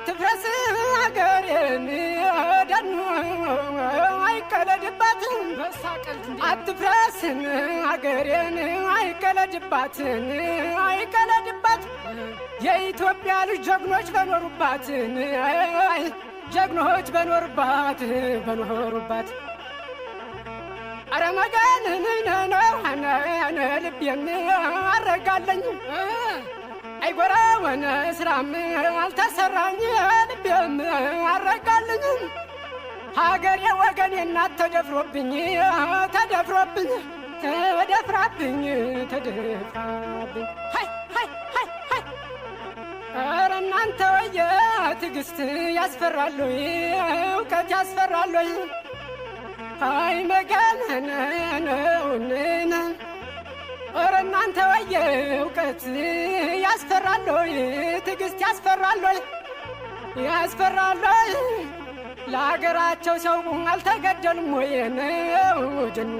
አትፍረስ አገሬን ደኑ አይቀለድባት አትፍረስ አገሬን አይቀለድባት አይቀለድባት የኢትዮጵያ ልጅ ጀግኖች በኖሩባት ጀግኖች በኖሩባት በኖሩባት አረመጋን ነው ልቤን አረጋለኝ አይጎራወን ስራም አልተሰራኝ ልቤም አረጋልኝ ሀገሬ ወገኔ እናት ተደፍሮብኝ ተደፍራብኝ ሃይ ሃይ ሃይ ሃይ ኧረ እናንተ ወየ ትዕግስት ያስፈራል እውቀት ያስፈራል አይ መገን ነውና ኧረ እናንተ ወየ እውቀት ያስፈራል ትዕግስት ያስፈራል ያስፈራል ለሀገራቸው ሰው አልተገደሉም ወይ ነው ደኑ